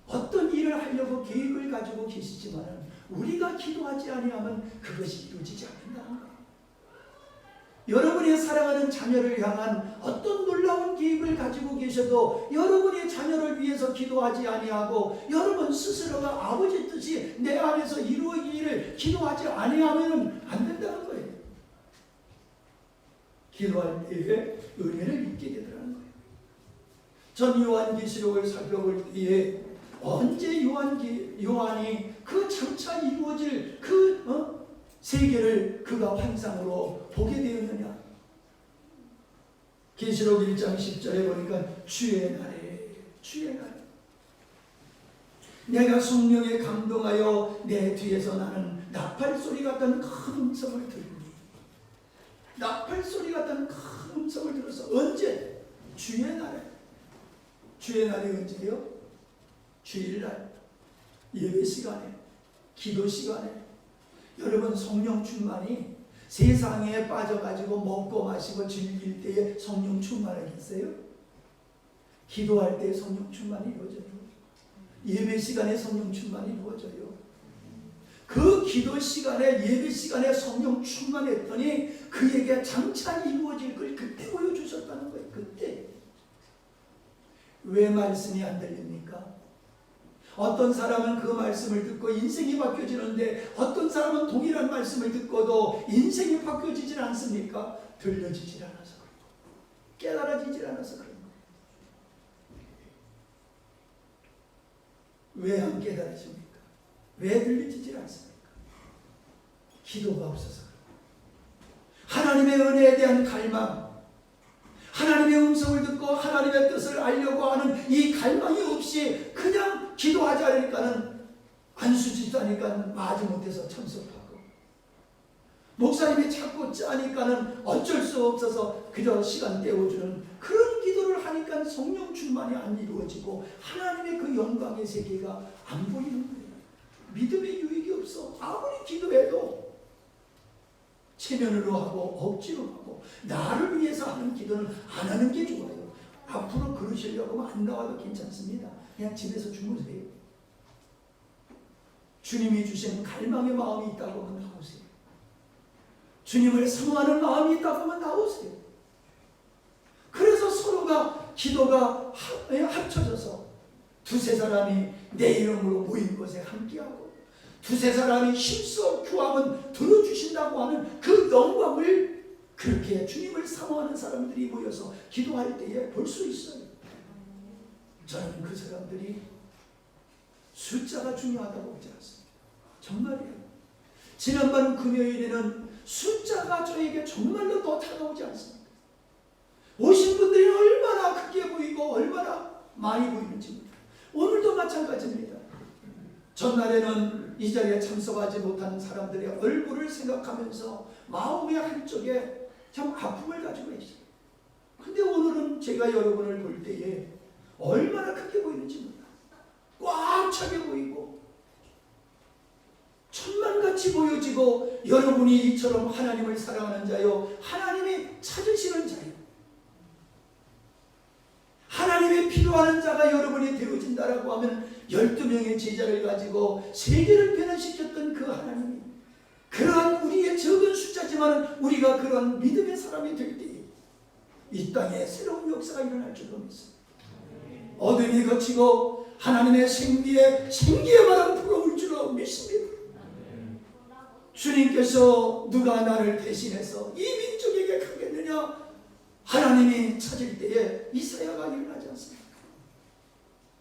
어떤 일을 하려고 계획을 가지고 계시지만 우리가 기도하지 아니하면 그것이 이루어지지 않는다는 거예요. 여러분의 사랑하는 자녀를 향한 어떤 놀라운 계획을 가지고 계셔도 여러분의 자녀를 위해서 기도하지 아니하고 여러분 스스로가 아버지 뜻이 내 안에서 이루어지기를 기도하지 아니하면 안 된다는 거예요. 기도할 때에 은혜를 입게 되더라는 거예요. 전 요한계시록을 살펴볼 때에 언제 요한이 그 장차 이루어질 그 세계를 그가 환상으로 보게 되었느냐? 계시록 1장 10절에 보니까 주의 날에 내가 성령에 감동하여 내 뒤에서 나는 나팔 소리 같은 큰 음성을 들으니, 나팔 소리 같은 큰 음성을 들어서 언제? 주의 날에 언제요? 주일날 예배 시간에, 기도 시간에. 여러분 성령 충만이 세상에 빠져가지고 먹고 마시고 즐길 때에 성령 충만하겠어요? 기도할 때 성령 충만이 이루어져요. 예배 시간에 성령 충만이 이루어져요. 그 기도 시간에, 예배 시간에 성령 충만했더니 그에게 장차 이루어질 걸 그때 보여주셨다는 거예요. 그때. 왜 말씀이 안 들립니까? 어떤 사람은 그 말씀을 듣고 인생이 바뀌어지는데 어떤 사람은 동일한 말씀을 듣고도 인생이 바뀌어지질 않습니까? 들려지질 않아서 그래요. 깨달아지질 않아서 그래요. 왜 안 깨달아집니까? 왜 들려지질 않습니까? 기도가 없어서 그래요. 하나님의 은혜에 대한 갈망, 하나님의 음성을 듣고 하나님의 뜻을 알려고 하는 이 갈망이 없이 그냥 기도하지 않으니까는 안수지도 하니까 마지못해서 참석하고, 목사님이 자꾸 짜니까는 어쩔 수 없어서 그저 시간 때워주는 그런 기도를 하니까 성령 충만이 안 이루어지고 하나님의 그 영광의 세계가 안 보이는 거예요. 믿음의 유익이 없어. 아무리 기도해도 체면으로 하고 억지로 하고 나를 위해서 하는 기도는 안 하는 게 좋아요. 앞으로 그러시려고 하면 안 나와도 괜찮습니다. 그냥 집에서 주무세요. 주님이 주신 갈망의 마음이 있다고 하면 나오세요. 주님을 사모하는 마음이 있다고 하면 나오세요. 그래서 서로가 기도가 합쳐져서 두세 사람이 내 이름으로 모인 곳에 함께하고 두세 사람이 힘써 구하면 들어주신다고 하는 그 영광을 그렇게 주님을 사모하는 사람들이 모여서 기도할 때에 볼 수 있어요. 저는 그 사람들이 숫자가 중요하다고 보지 않습니다. 정말이에요. 지난번 금요일에는 숫자가 저에게 정말로 더 다가오지 않습니다. 오신 분들이 얼마나 크게 보이고 얼마나 많이 보이는지 오늘도 마찬가지입니다. 전날에는 이 자리에 참석하지 못하는 사람들의 얼굴을 생각하면서 마음의 한쪽에 참 아픔을 가지고 있어요. 근데 오늘은 제가 여러분을 볼 때에 얼마나 크게 보이는지 몰라요. 꽉 차게 보이고 천만같이 보여지고 여러분이 이처럼 하나님을 사랑하는 자요 하나님이 찾으시는 자요 하나님의 필요하는 자가 여러분이 되어진다라고 하면 12명의 제자를 가지고 세계를 변화시켰던 그 하나님이 그러한 우리의 적은 숫자지만 우리가 그러한 믿음의 사람이 될 때 이 땅에 새로운 역사가 일어날 줄로 믿습니다. 어둠이 거치고 하나님의 생기의 바람 불어올 줄로 믿습니다. 주님께서 누가 나를 대신해서 이 민족에게 가겠느냐 하나님이 찾을 때에 이사야가 일어나지 않습니다.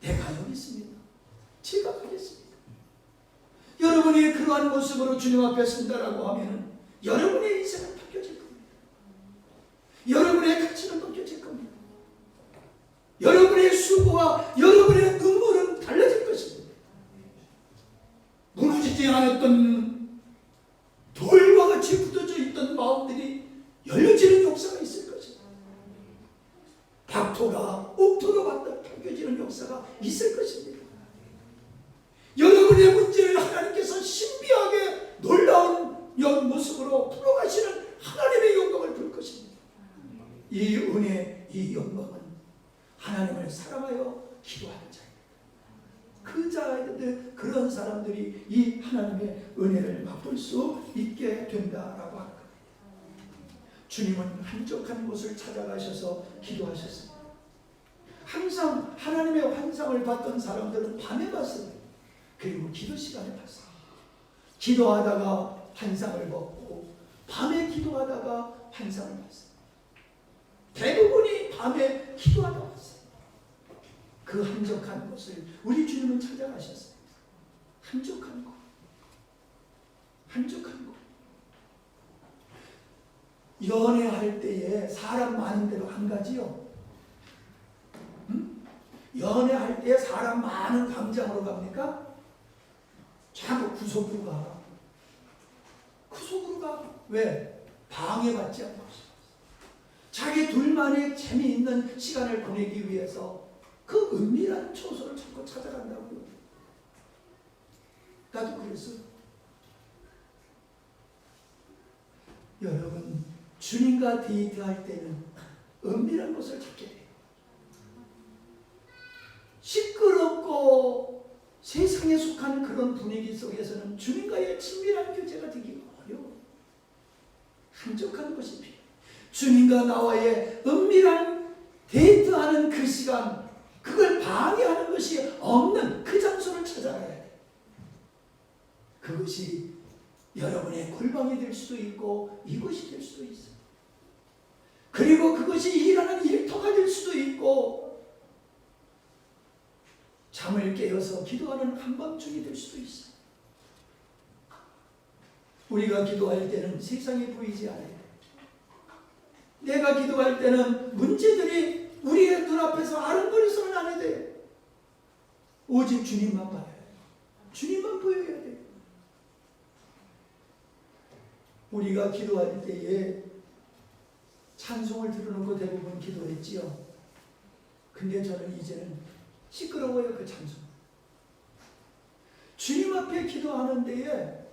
내가 여기 있습니다. 제가 가겠습니다. 여러분이 그러한 모습으로 주님 앞에 선다라고 하면 여러분의 인생은 바뀌어질 겁니다. 여러분의 가치는 바뀌어질 겁니다. 여러분의 수고와 여러분의 눈물은 달라질 것입니다. 무너지지 않았던 돌과 같이 굳어져 있던 마음들이 열려지는 역사가 있을 것입니다. 박토가 옥토로 바뀌어지는 역사가 있을 것입니다. 여러분의 문제를 하나님께서 신비하게 놀라운 모습으로 풀어가시는 하나님의 영광을 볼 것입니다. 이 은혜, 이 영광은 하나님을 사랑하여 기도하는 자입니다. 그 자들, 그런 사람들이 이 하나님의 은혜를 맛볼 수 있게 된다라고 하는 겁니다. 주님은 한적한 곳을 찾아가셔서 기도하셨습니다. 항상 하나님의 환상을 봤던 사람들은 밤에 봤어요. 그리고 기도 시간에 봤어요. 기도하다가 환상을 봤고 밤에 기도하다가 환상을 봤어요. 대부분이 밤에 기도하다 왔어요. 그 한적한 곳을 우리 주님은 찾아가셨어요. 한적한 곳. 한적한 곳. 연애할 때에 사람 많은 데로 안 가지요. 응? 연애할 때 사람 많은 광장으로 갑니까? 자꾸 구석으로 가. 구석으로 가. 왜? 방해받지 않고 자기 둘만의 재미있는 시간을 보내기 위해서 그 은밀한 초소를 자꾸 찾아간다고요. 나도 그랬어요. 여러분, 주님과 데이트할 때는 은밀한 곳을 찾게 돼요. 시끄럽고 세상에 속한 그런 분위기 속에서는 주님과의 친밀한 교제가 되기 어려워요. 한적한 곳이 필요해요. 주님과 나와의 은밀한 데이트하는 그 시간, 그걸 방해하는 것이 없는 그 장소를 찾아가야 돼요. 그것이 여러분의 골방이 될 수도 있고 이곳이 될 수도 있어요. 그리고 그것이 일하는 일터가 될 수도 있고 잠을 깨어서 기도하는 한밤중이 될 수도 있어요. 우리가 기도할 때는 세상이 보이지 않아요. 내가 기도할 때는 문제들이 우리의 눈앞에서 아른거려서는 안 해야 돼요. 오직 주님만 봐야 돼요. 주님만 보여야 돼요. 우리가 기도할 때에 찬송을 들어놓고 대부분 기도했지요. 근데 저는 이제는 시끄러워요, 그 찬송. 주님 앞에 기도하는 데에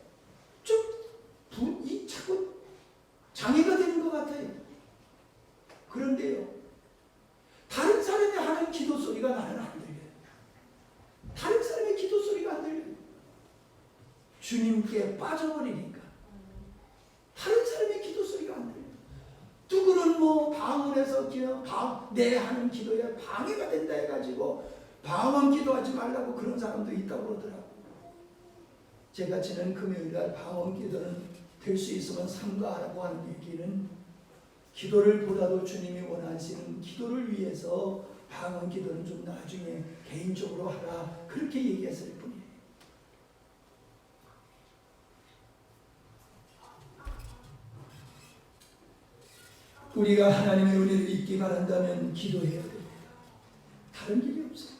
자꾸 장애가 되는 것 같아요. 그런데요, 다른 사람이 하는 기도 소리가 나는 안 들려요. 다른 사람의 기도 소리가 안 들려요. 주님께 빠져버리니까 다른 사람의 기도 소리가 안 들려요. 누구는 너무 방언해서 내 하는 기도에 방해가 된다 해가지고 방언 기도하지 말라고 그런 사람도 있다고 그러더라고요. 제가 지난 금요일날 방언 기도는 될 수 있으면 삼가하라고 하는 얘기는 기도를 보다도 주님이 원하시는 기도를 위해서 방언 기도는 좀 나중에 개인적으로 하라 그렇게 얘기했을 뿐이에요. 우리가 하나님의 은혜를 잊기 바란다면 기도해야 됩니다. 다른 길이 없어요.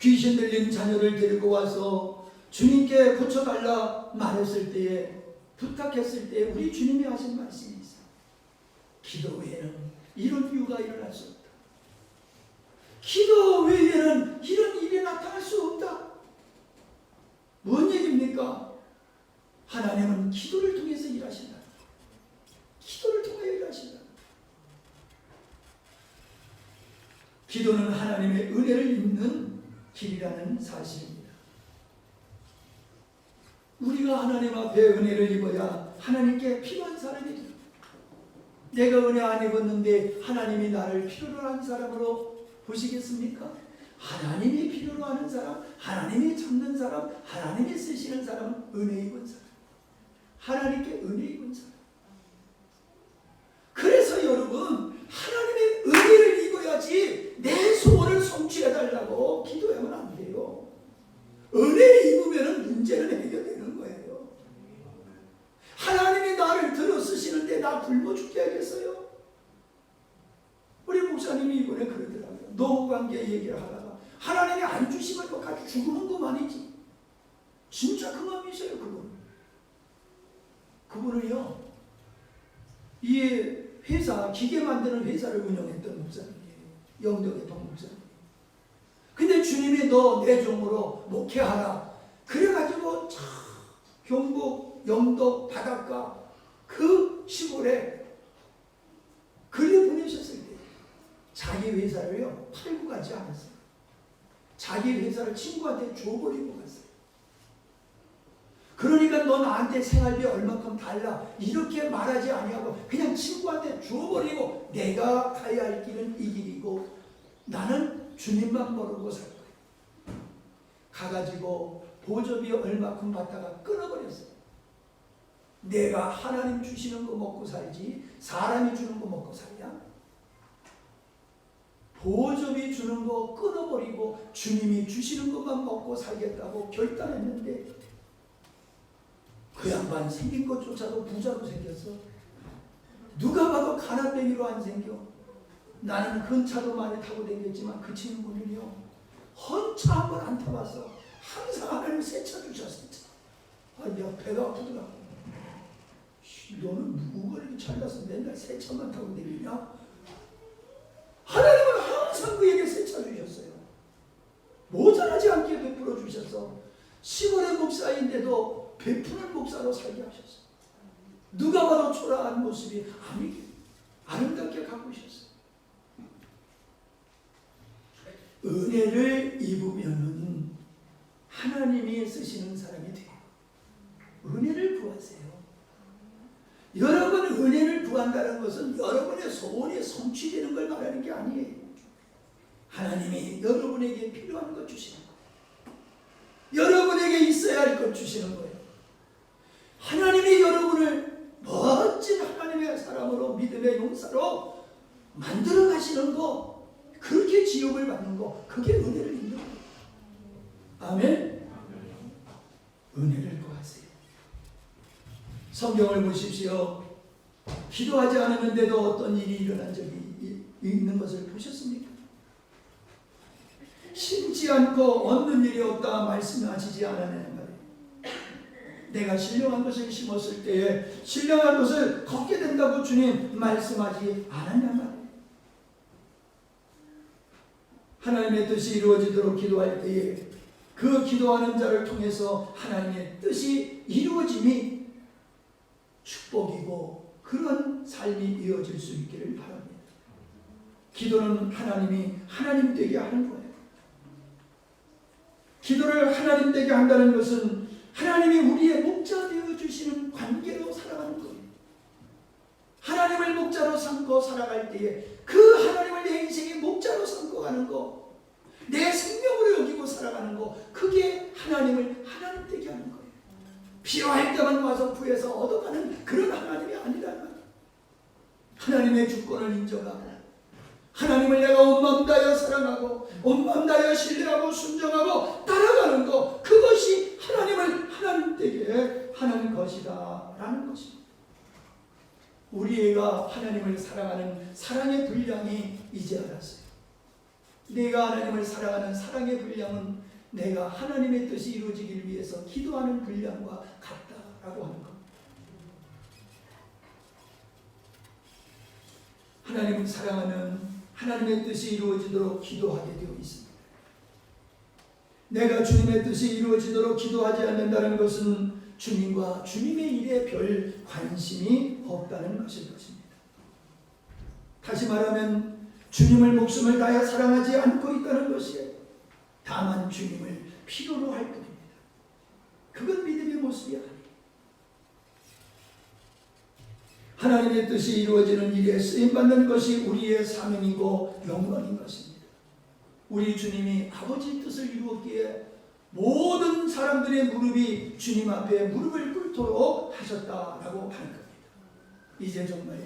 귀신 들린 자녀를 데리고 와서 주님께 고쳐달라 말했을 때에, 부탁했을 때에 우리 주님이 하신 말씀이 있어요. 기도 외에는 이런 이유가 일어날 수 없다. 기도 외에는 이런 일이 나타날 수 없다. 뭔 얘기입니까? 하나님은 기도를 통해서 일하신다. 기도를 통하여 일하신다. 기도는 하나님의 은혜를 입는 길이라는 사실입니다. 우리가 하나님 앞에 은혜를 입어야 하나님께 필요한 사람이 됩니다. 내가 은혜 안 입었는데 하나님이 나를 필요로 하는 사람으로 보시겠습니까? 하나님이 필요로 하는 사람, 하나님이 찾는 사람, 하나님이 쓰시는 사람은 은혜 입은 사람, 하나님께 은혜 입은 사람. 그래서 여러분, 하나님의 은혜를 입어야지 내 소원을 성취해달라고 기도하면 안 돼요. 은혜 입으면 문제는 해결되는 거예요. 하나님이 나를 들어 쓰시는데 나 굶어 죽게 하겠어요? 우리 목사님이 이번에 그러더라고요. 노후관계 얘기를 하다가 하나님이 안 주시면 뭐 같이 죽으면 그만이지. 진짜 그 마음이세요. 그분은요, 이 회사, 기계 만드는 회사를 운영했던 목사님이에요. 영덕의방 목사님. 근데 주님이 너 내 종으로 목회하라. 그래가지고 경북 영덕 바닷가 그 시골에 글을 보내셨을 때 자기 회사를요 팔고 가지 않았어요. 자기 회사를 친구한테 줘버리고 갔어요. 그러니까 너 나한테 생활비 얼마큼 달라 이렇게 말하지 아니하고 그냥 친구한테 줘버리고 내가 가야 할 길은 이 길이고 나는 주님만 모르고 살 거예요. 가가지고 보조비 얼마큼 받다가 끊어버렸어요. 내가 하나님 주시는 거 먹고 살지 사람이 주는 거 먹고 살냐? 보조비 주는 거 끊어버리고 주님이 주시는 것만 먹고 살겠다고 결단했는데 그 양반 생긴 것조차도 부자로 생겼어. 누가 봐도 가난뱅이로 안 생겨. 나는 큰 차도 많이 타고 다녔지만 그 친구는요 헌차 한 번 안 타봤어. 항상 하나님 새 차 주셨어. 야 배가 아프더라. 너는 누구가 이렇게 잘나서 맨날 새 차만 타고 다니냐? 하나님은 항상 그에게 새 차 주셨어요. 모자라지 않게 베풀어 주셔서 시골의 목사인데도 베푸는 목사로 살게 하셨어요. 누가 봐도 초라한 모습이 아니게 아름답게 가꾸셨어요. 은혜를 입으면은 하나님이 쓰시는 사람이 돼요. 은혜를 구하세요. 여러분 은혜를 구한다는 것은 여러분의 소원이 성취되는 걸 말하는 게 아니에요. 하나님이 여러분에게 필요한 것 주시는 거예요. 여러분에게 있어야 할 것 주시는 거예요. 하나님이 여러분을 멋진 하나님의 사람으로 믿음의 용사로 만들어 가시는 거, 그렇게 지옥을 받는 거, 그게 은혜를 입는 거예요. 아멘. 은혜를 구하세요. 성경을 보십시오. 기도하지 않았는데도 어떤 일이 일어난 적이 있는 것을 보셨습니까? 심지 않고 얻는 일이 없다 말씀하시지 않았냐는 말이에요. 내가 신령한 것을 심었을 때에 신령한 것을 걷게 된다고 주님 말씀하지 않았냔 말이에요. 하나님의 뜻이 이루어지도록 기도할 때에 그 기도하는 자를 통해서 하나님의 뜻이 이루어짐이 축복이고 그런 삶이 이어질 수 있기를 바랍니다. 기도는 하나님이 하나님 되게 하는 거예요. 기도를 하나님 되게 한다는 것은 하나님이 우리의 목자 되어 주시는 관계로 살아가는 거예요. 하나님을 목자로 삼고 살아갈 때에 그 하나님을 내 인생의 목자로 삼고 가는 거, 내 생명으로 여기고 살아가는 거, 그게 하나님을 하나님 되게 하는 거예요. 필요할 때만 와서 구해서 얻어가는 그런 하나님이 아니라는 거예요. 하나님의 주권을 인정하고 하나님을 내가 온 마음 다하여 사랑하고 온 마음 다하여 신뢰하고 순종하고 따라가는 것, 그것이 하나님을 하나님 되게 하는 것이다 라는 것입니다. 우리가 하나님을 사랑하는 사랑의 분량이 이제 알았어요. 내가 하나님을 사랑하는 사랑의 분량은 내가 하나님의 뜻이 이루어지길 위해서 기도하는 분량과 같다라고 하는 것. 하나님을 사랑하면 하나님의 뜻이 이루어지도록 기도하게 되어 있습니다. 내가 주님의 뜻이 이루어지도록 기도하지 않는다는 것은 주님과 주님의 일에 별 관심이 없다는 것일 것입니다. 다시 말하면 주님을 목숨을 다해 사랑하지 않고 있다는 것이에요. 다만 주님을 필요로 할 뿐입니다. 그건 믿음의 모습이 아니에요. 하나님의 뜻이 이루어지는 일에 쓰임받는 것이 우리의 사명이고 영광인 것입니다. 우리 주님이 아버지 뜻을 이루었기에 모든 사람들의 무릎이 주님 앞에 무릎을 꿇도록 하셨다라고 하는 겁니다. 이제 정말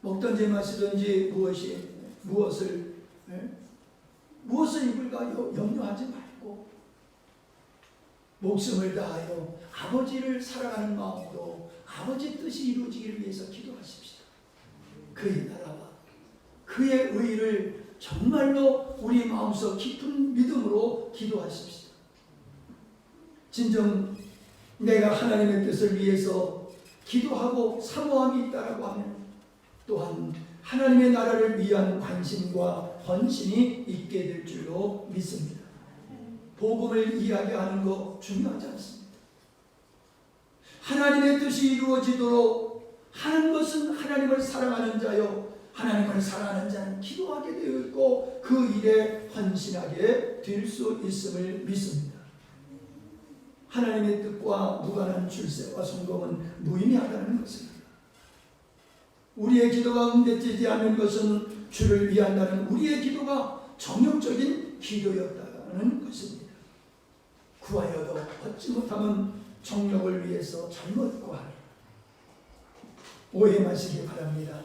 먹든지 마시든지 무엇을 입을까 염려하지 말고 목숨을 다하여 아버지를 사랑하는 마음으로 아버지 뜻이 이루어지기를 위해서 기도하십시다. 그의 나라와 그의 의를 정말로 우리 마음속 깊은 믿음으로 기도하십시다. 진정 내가 하나님의 뜻을 위해서 기도하고 사모함이 있다라고 하면 또한 하나님의 나라를 위한 관심과 헌신이 있게 될 줄로 믿습니다. 복음을 이야기하는 거 중요하지 않습니다. 하나님의 뜻이 이루어지도록 하는 것은 하나님을 사랑하는 자요, 하나님을 사랑하는 자는 기도하게 되어 있고 그 일에 헌신하게 될 수 있음을 믿습니다. 하나님의 뜻과 무관한 출세와 성공은 무의미하다는 것입니다. 우리의 기도가 응답되지 않는 것은 주를 위한다는 우리의 기도가 정욕적인 기도였다는 것입니다. 구하여도 얻지 못하면 정욕을 위해서 잘못 구하라. 오해 마시기 바랍니다.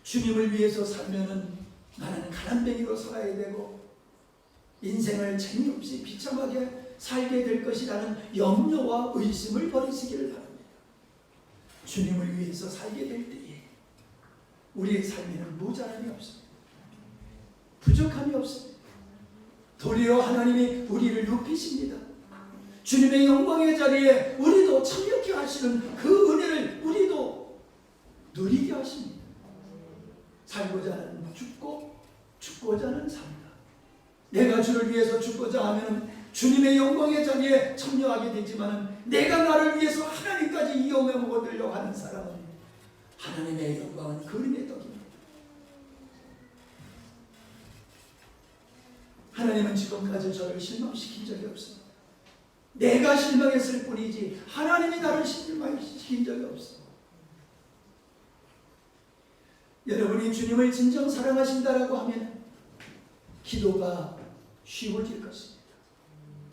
주님을 위해서 살면은 나는 가난뱅이로 살아야 되고 인생을 재미없이 비참하게 살게 될 것이라는 염려와 의심을 버리시기를 바랍니다. 주님을 위해서 살게 될 때에 우리의 삶에는 모자람이 없습니다. 부족함이 없습니다. 도리어 하나님이 우리를 높이십니다. 주님의 영광의 자리에 우리도 참여케 하시는 그 은혜를 우리도 누리게 하십니다. 살고자 하는 죽고 죽고자 하는 산다. 내가 주를 위해서 죽고자 하면 주님의 영광의 자리에 참여하게 되지만 내가 나를 위해서 하나님까지 이용해 먹으려고 하는 사람은 하나님의 영광은 그림의 떡입니다. 하나님은 지금까지 저를 실망시킨 적이 없습니다. 내가 실망했을 뿐이지 하나님이 나를 실망시킨 적이 없습니다. 여러분이 주님을 진정 사랑하신다라고 하면 기도가 쉬워질 것입니다.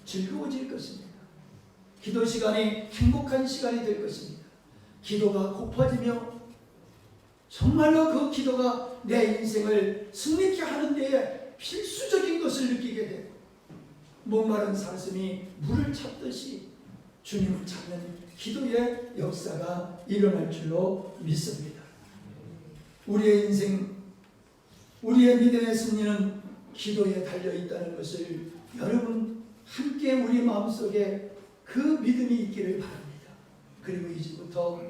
즐거워질 것입니다. 기도 시간이 행복한 시간이 될 것입니다. 기도가 고파지며 정말로 그 기도가 내 인생을 승리케 하는 데에 필수적인 것을 느끼게 되고 목마른 사슴이 물을 찾듯이 주님을 찾는 기도의 역사가 일어날 줄로 믿습니다. 우리의 인생, 우리의 믿음의 승리는 기도에 달려있다는 것을 여러분 함께 우리 마음속에 그 믿음이 있기를 바랍니다. 그리고 이제부터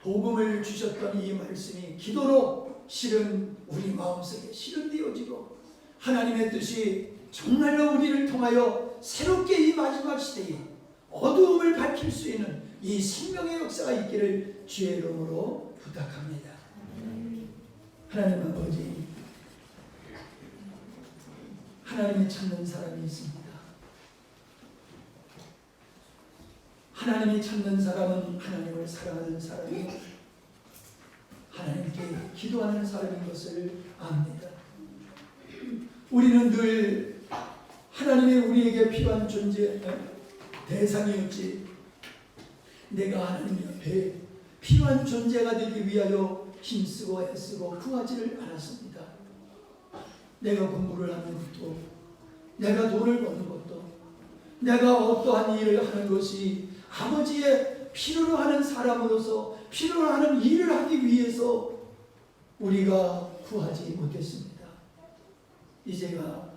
복음을 주셨던 이 말씀이 기도로 실은 우리 마음속에 실현되어지고 하나님의 뜻이 정말로 우리를 통하여 새롭게 이 마지막 시대에 어두움을 밝힐 수 있는 이 생명의 역사가 있기를 주의 이름으로 부탁합니다. 하나님 아버지, 하나님을 찾는 사람이 있습니다. 하나님이 찾는 사람은 하나님을 사랑하는 사람이고 하나님께 기도하는 사람인 것을 압니다. 우리는 늘 하나님의 우리에게 필요한 존재 대상이었지, 내가 하나님 옆에 필요한 존재가 되기 위하여 힘쓰고 애쓰고 구하지를 않았습니다. 내가 공부를 하는 것도, 내가 돈을 버는 것도, 내가 어떠한 일을 하는 것이 아버지의 필요로 하는 사람으로서 필요로 하는 일을 하기 위해서 우리가 구하지 못했습니다. 이제가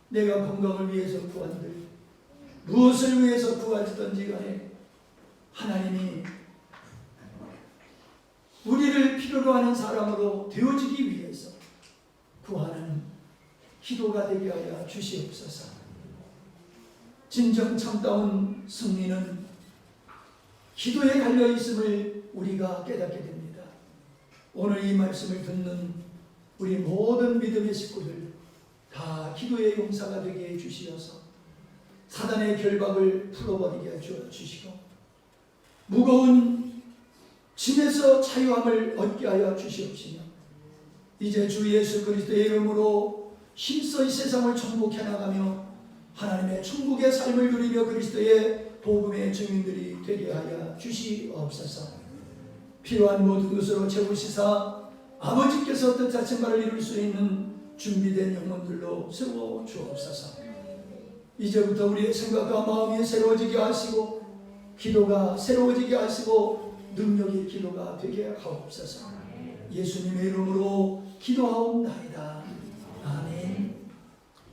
내가 건강을 위해서 구한들, 무엇을 위해서 구하든지 간에 하나님이 우리를 필요로 하는 사람으로 되어지기 위해서 구하는 기도가 되게 하여 주시옵소서. 진정 참다운 승리는 기도에 갈려 있음을 우리가 깨닫게 됩니다. 오늘 이 말씀을 듣는 우리 모든 믿음의 식구들 다 기도의 용사가 되게 해 주시어서 사단의 결박을 풀어버리게 해 주시고 무거운 짐에서 자유함을 얻게 하여 주시옵시며 이제 주 예수 그리스도의 이름으로 힘써 이 세상을 정복해 나가며 하나님의 천국의 삶을 누리며 그리스도의 복음의 증인들이 되게 하여 주시옵소서. 필요한 모든 것으로 채우시사 아버지께서 뜻하신 바를 이룰 수 있는 준비된 영혼들로 세워 주옵소서. 이제부터 우리의 생각과 마음이 새로워지게 하시고 기도가 새로워지게 하시고 능력의 기도가 되게 하옵소서. 예수님의 이름으로 기도하옵나이다. 아멘.